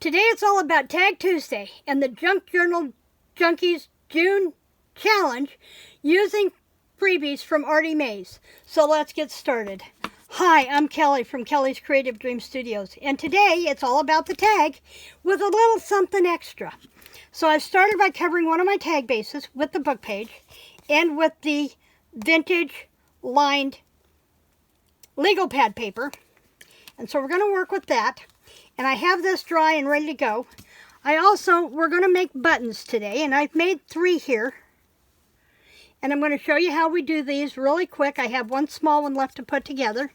Today it's all about Tag Tuesday and the Junk Journal Junkies June Challenge using freebies from ArtyMaze. So let's get started. Hi, I'm Kelly from Kelly's Creative Dream Studios, and today it's all about the tag with a little something extra. So I've started by covering one of my tag bases with the book page and with the vintage lined legal pad paper. And so we're going to work with that. And I have this dry and ready to go. We're going to make buttons today, and I've made 3 here. And I'm going to show you how we do these really quick. I have one small one left to put together.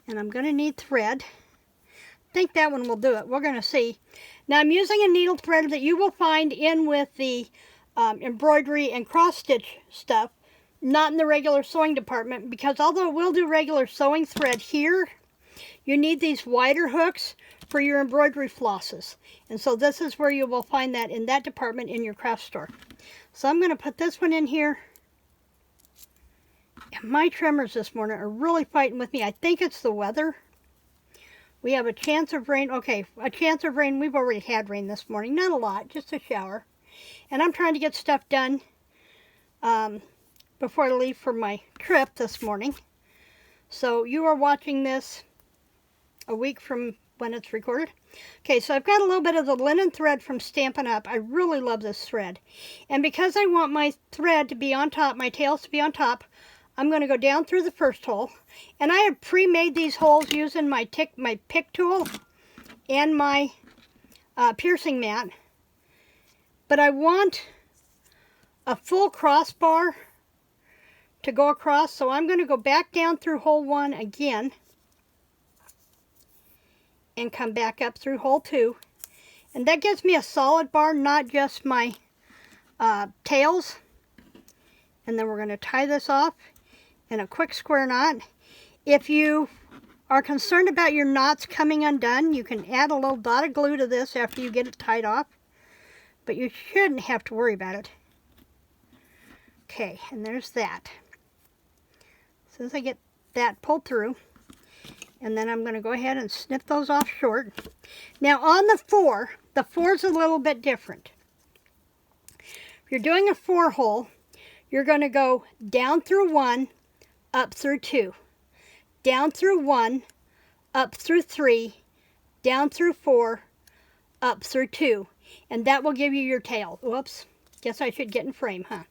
And I'm going to need thread. I think that one will do it. We're going to see. Now I'm using a needle thread that you will find in with the embroidery and cross stitch stuff, not in the regular sewing department, because although we'll do regular sewing thread here, you need these wider hooks for your embroidery flosses. And so this is where you will find that in that department in your craft store. So I'm going to put this one in here. And my tremors this morning are really fighting with me. I think it's the weather. We have a chance of rain. Okay, a chance of rain. We've already had rain this morning. Not a lot, just a shower. And I'm trying to get stuff done before I leave for my trip this morning. So you are watching this a week from when it's recorded. Okay, so I've got a little bit of the linen thread from Stampin' Up. I really love this thread. And because I want my thread to be on top, my tails to be on top, I'm going to go down through the first hole. And I have pre-made these holes using my pick tool and my piercing mat. But I want a full crossbar to go across, so I'm going to go back down through hole 1 again and come back up through hole 2, and that gives me a solid bar, not just my tails. And then we're going to tie this off in a quick square knot. If you are concerned about your knots coming undone, you can add a little dot of glue to this after you get it tied off, but you shouldn't have to worry about it. Okay, and there's that. As soon as I get that pulled through, and then I'm going to go ahead and snip those off short. Now on the 4 is a little bit different. If you're doing a 4 hole, you're going to go down through 1, up through 2, down through 1, up through 3, down through 4, up through 2, and that will give you your tail. Whoops, guess I should get in frame, huh?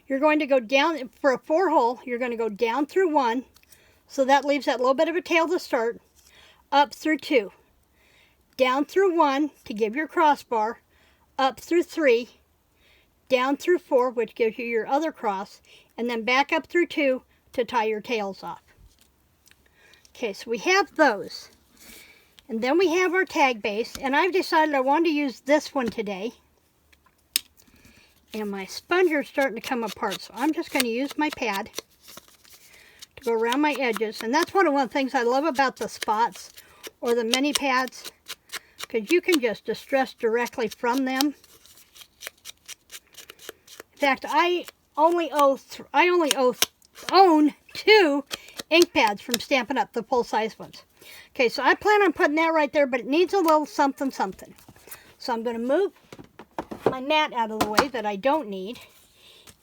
You're going to go down, for a 4 hole, you're going to go down through 1, so that leaves that little bit of a tail to start, up through 2, down through 1 to give your crossbar, up through 3, down through 4, which gives you your other cross, and then back up through 2 to tie your tails off. Okay, so we have those. And then we have our tag base, and I've decided I want to use this one today. And my sponge is starting to come apart, so I'm just going to use my pad to go around my edges. And that's one of the things I love about the spots or the mini pads, because you can just distress directly from them. In fact, I only own 2 ink pads from Stampin' Up, the full-size ones. Okay, so I plan on putting that right there, but it needs a little something something. So I'm going to move my mat out of the way that I don't need.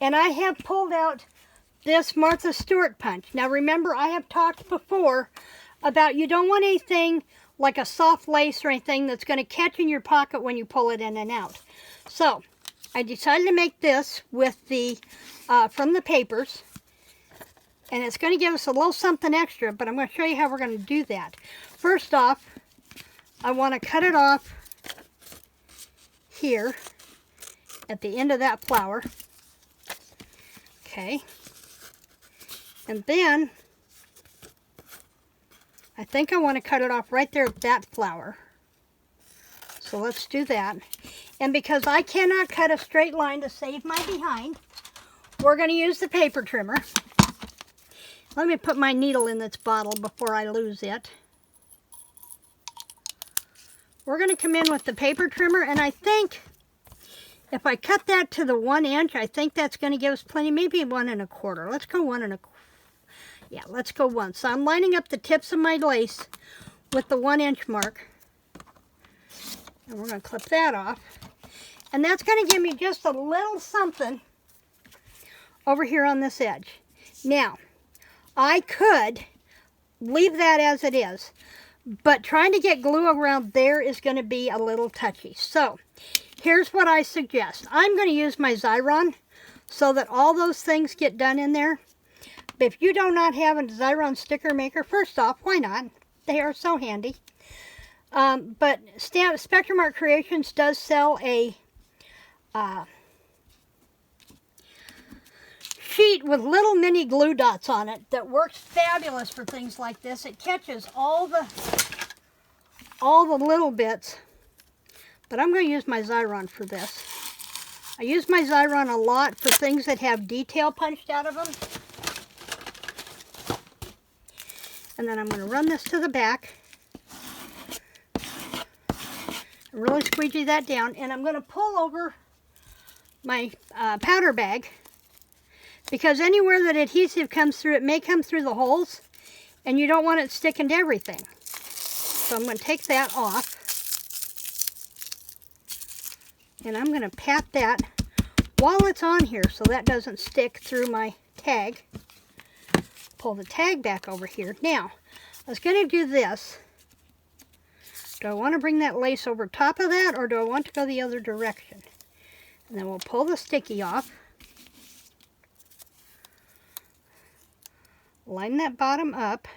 And I have pulled out this Martha Stewart punch. Now remember, I have talked before about you don't want anything like a soft lace or anything that's going to catch in your pocket when you pull it in and out. So I decided to make this with the from the papers, and it's going to give us a little something extra, but I'm going to show you how we're going to do that. First off, I want to cut it off here at the end of that flower. Okay. And then I think I want to cut it off right there at that flower. So let's do that. And because I cannot cut a straight line to save my behind, we're going to use the paper trimmer. Let me put my needle in this bottle before I lose it. We're going to come in with the paper trimmer, and I think if I cut that to the 1 inch, I think that's going to give us plenty, maybe 1 1/4. Let's go 1 1/4. Yeah, let's go 1. So I'm lining up the tips of my lace with the 1 inch mark. And we're going to clip that off. And that's going to give me just a little something over here on this edge. Now, I could leave that as it is, but trying to get glue around there is going to be a little touchy. So, here's what I suggest. I'm going to use my Xyron so that all those things get done in there. But if you do not have a Xyron sticker maker, first off, why not? They are so handy. But Spectrum Art Creations does sell a sheet with little mini glue dots on it that works fabulous for things like this. It catches all the little bits. But I'm going to use my Xyron for this. I use my Xyron a lot for things that have detail punched out of them. And then I'm going to run this to the back. Really squeegee that down. And I'm going to pull over my powder bag. Because anywhere that adhesive comes through, it may come through the holes. And you don't want it sticking to everything. So I'm going to take that off. And I'm going to pat that while it's on here so that doesn't stick through my tag. Pull the tag back over here. Now, I was going to do this. Do I want to bring that lace over top of that, or do I want to go the other direction? And then we'll pull the sticky off. Line that bottom up.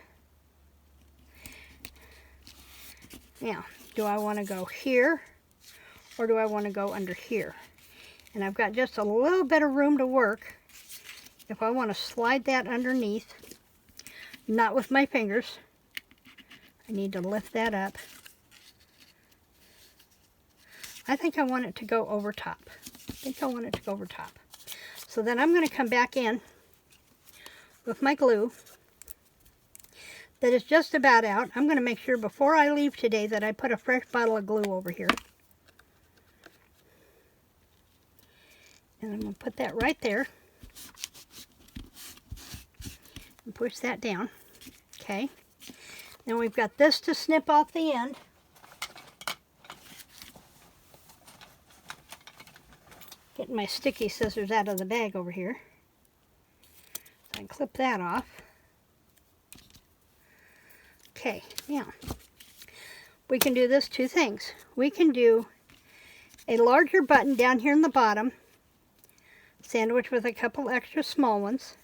Now, do I want to go here, or do I want to go under here? And I've got just a little bit of room to work if I want to slide that underneath. Not with my fingers. I need to lift that up. I think I want it to go over top. So then I'm going to come back in with my glue that is just about out. I'm going to make sure before I leave today that I put a fresh bottle of glue over here. And I'm going to put that right there. And push that down. Okay. Now we've got this to snip off the end. Getting my sticky scissors out of the bag over here. So I can clip that off. Okay, now we can do this two things. We can do a larger button down here in the bottom, sandwich with a couple extra small ones,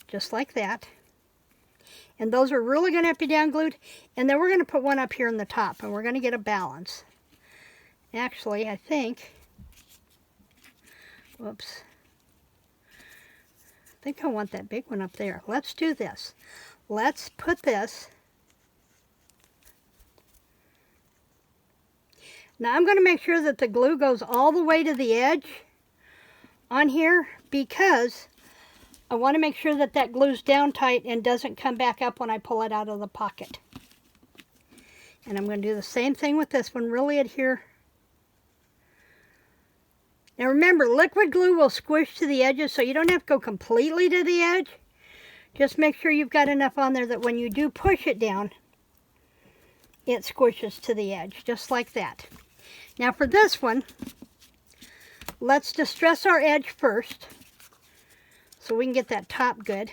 just like that. And those are really going to have to be down glued. And then we're going to put one up here in the top, and we're going to get a balance. Actually, I think, whoops, I think I want that big one up there. Let's do this. Let's put this. Now I'm going to make sure that the glue goes all the way to the edge on here, because I want to make sure that that glue's down tight and doesn't come back up when I pull it out of the pocket. And I'm going to do the same thing with this one. Really adhere. Now remember, liquid glue will squish to the edges, so you don't have to go completely to the edge. Just make sure you've got enough on there that when you do push it down, it squishes to the edge, just like that. Now for this one, let's distress our edge first, so we can get that top good.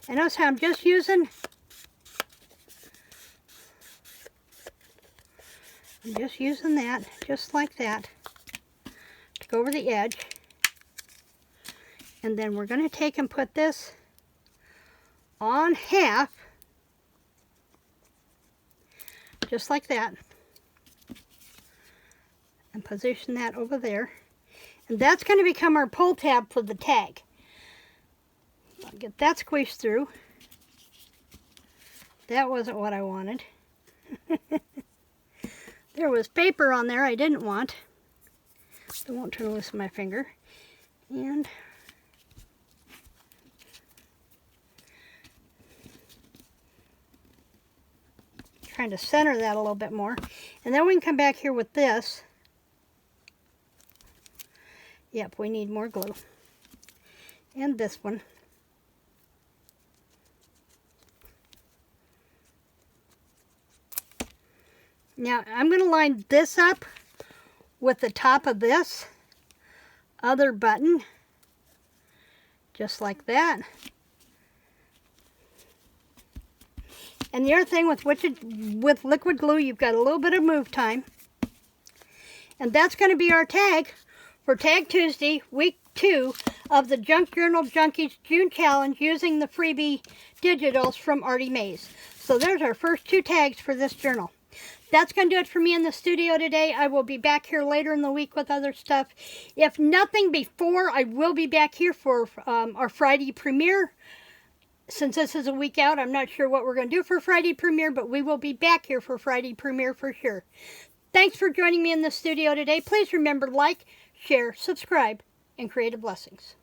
And notice how I'm just using, that, just like that, to go over the edge. And then we're going to take and put this on half, just like that, and position that over there. And that's going to become our pull tab for the tag. I'll get that squeezed through. That wasn't what I wanted. There was paper on there I didn't want. I won't turn loose my finger. And trying to center that a little bit more. And then we can come back here with this. Yep, we need more glue. And this one. Now I'm going to line this up with the top of this other button, just like that. And the other thing with liquid glue, you've got a little bit of move time. And that's going to be our tag for Tag Tuesday, week 2 of the Junk Journal Junkies June Challenge using the freebie digitals from ArtyMaze. So there's our first 2 tags for this journal. That's going to do it for me in the studio today. I will be back here later in the week with other stuff. If nothing before, I will be back here for our Friday premiere. Since this is a week out, I'm not sure what we're going to do for Friday premiere, but we will be back here for Friday premiere for sure. Thanks for joining me in the studio today. Please remember to like, share, subscribe, and creative blessings.